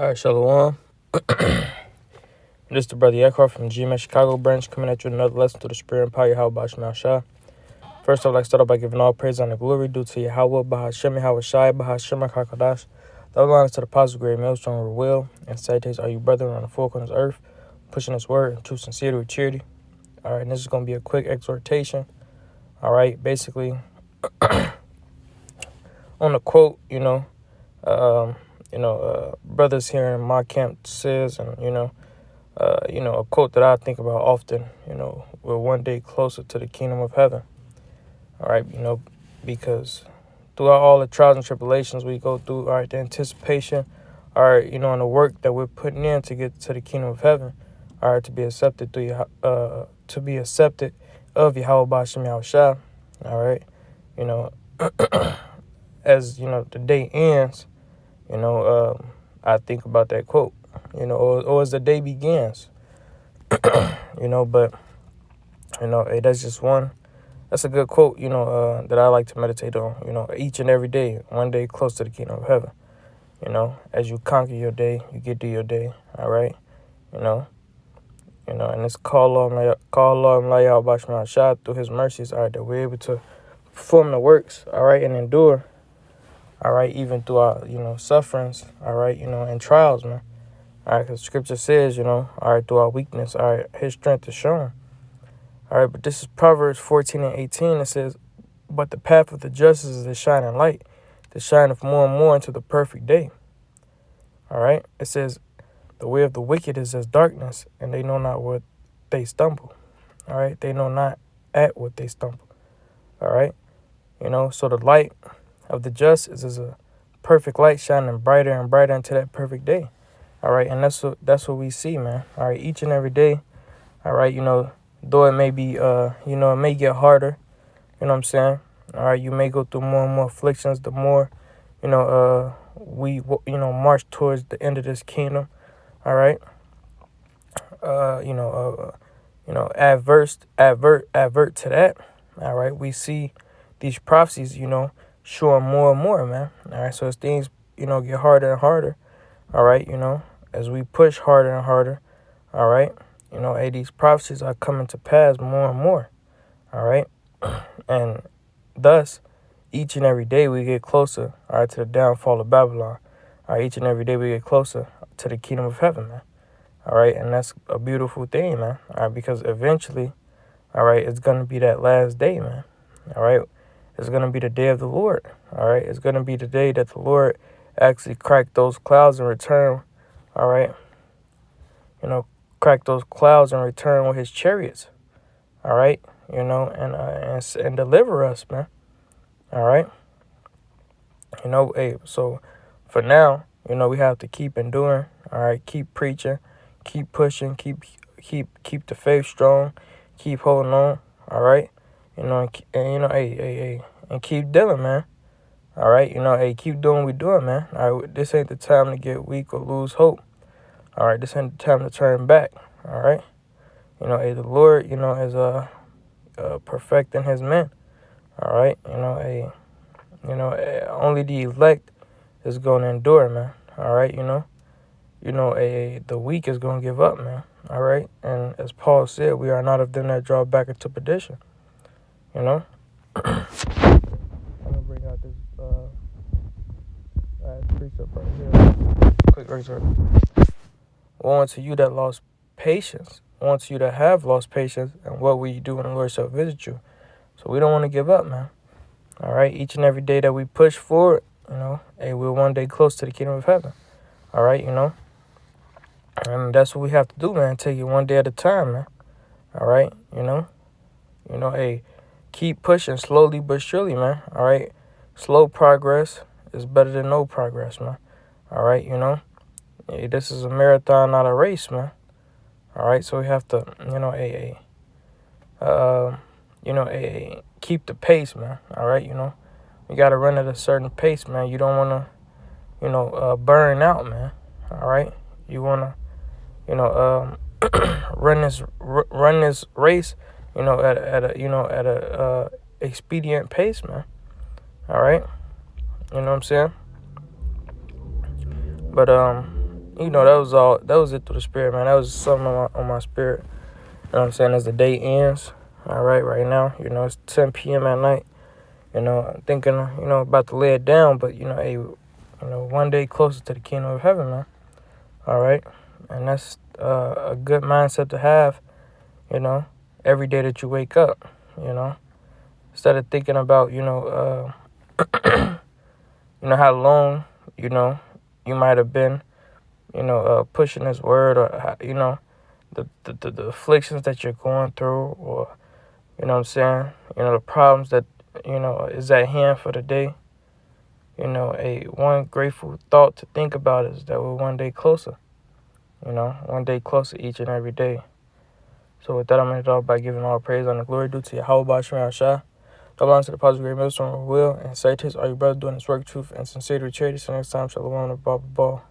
All right, Shalom. This is the brother Eckhart from GMS Chicago branch coming at you with another lesson through the Spirit and power of Yahweh Shema Shah. First, I'd like to start off by giving all praise and glory due to Yahweh, Bahashem, Yahweh Shai, Bahashem, HaKadosh. The lines to the positive great maelstrom of will and salutations are you brethren on the four corners of earth, pushing this word in true sincerity with charity. All right, and this is going to be a quick exhortation. All right, basically, on the quote, brothers here in my camp says, and, a quote that I think about often, we're one day closer to the kingdom of heaven. All right, because throughout all the trials and tribulations we go through, all right, the anticipation, all right, and the work that we're putting in to get to the kingdom of heaven, all right, to be accepted of Yahweh B'Shem Yahweh Shah, all right, as, the day ends, I think about that quote, or as the day begins, but, hey, that's just one. That's a good quote, that I like to meditate on, each and every day, one day close to the kingdom of heaven. As you conquer your day, you get to your day, all right? And it's call on Yahweh B'Shem Shah through his mercies, all right, that we're able to perform the works, all right, and endure, all right, even through our, sufferings, all right, and trials, man. All right, because scripture says, all right, through our weakness, all right, his strength is shown. All right, but this is Proverbs 14 and 18. It says, but the path of the just is a shining light, that shineth more and more into the perfect day. All right, it says, the way of the wicked is as darkness, and they know not what they stumble. All right, they know not at what they stumble. All right, so the light of the just is as a perfect light shining brighter and brighter into that perfect day. All right, and that's what we see, man. All right, each and every day. All right, though it may be, it may get harder, you know what I'm saying? All right, you may go through more and more afflictions, the more, we, march towards the end of this kingdom, all right? Advert to that, all right? We see these prophecies, showing more and more, man, all right? So as things, get harder and harder, all right, as we push harder and harder, all right? These prophecies are coming to pass more and more, all right? And thus, each and every day we get closer, all right, to the downfall of Babylon. All right, each and every day we get closer to the kingdom of heaven, man. All right, and that's a beautiful thing, man. All right, because eventually, all right, it's going to be that last day, man. All right, it's going to be the day of the Lord. All right, it's going to be the day that the Lord actually cracked those clouds and return, all right, crack those clouds and return with his chariots, all right, and deliver us, man, all right, hey, so for now, we have to keep enduring, all right, keep preaching, keep pushing, keep the faith strong, keep holding on, all right, and keep dealing, man, all right, hey, keep doing what we're doing, man, all right, this ain't the time to get weak or lose hope. All right, this ain't the time to turn back. All right, hey, the Lord, is perfecting His men. All right, only the elect is going to endure, man. All right, the weak is going to give up, man. All right, and as Paul said, we are not of them that draw back into perdition. I'm gonna bring out this last precept right here. Quick excerpt. Woe unto you that lost patience. Woe unto you that have lost patience. And what will you do when the Lord shall visit you? So we don't want to give up, man. All right. Each and every day that we push forward, hey, we're one day close to the kingdom of heaven. All right, and that's what we have to do, man. Take it one day at a time, man. All right, hey, keep pushing slowly but surely, man. All right. Slow progress is better than no progress, man. All right, Hey, this is a marathon, not a race, man. All right, so we have to, keep the pace, man. All right, you got to run at a certain pace, man. You don't want to, burn out, man. All right, you want to, run this race, at a expedient pace, man. All right, you know what I'm saying? But that was all. That was it through the spirit, man. That was something on my spirit. You know what I'm saying? As the day ends, all right now, it's 10 p.m. at night. I'm thinking, about to lay it down, but, hey, one day closer to the kingdom of heaven, man. All right? And that's a good mindset to have, every day that you wake up, instead of thinking about, how long, you might have been, pushing this word, or, the afflictions that you're going through, or, you know what I'm saying, the problems that, is at hand for the day. A one grateful thought to think about is that we're one day closer, one day closer each and every day. So with that, I'm going to start by giving all praise and the glory due to Yahweh Shemar Shah. That belongs to the positive great minister of will and Scientists. Are you brothers doing this work, truth, and sincerity? Charity. So next time, shalom, ball.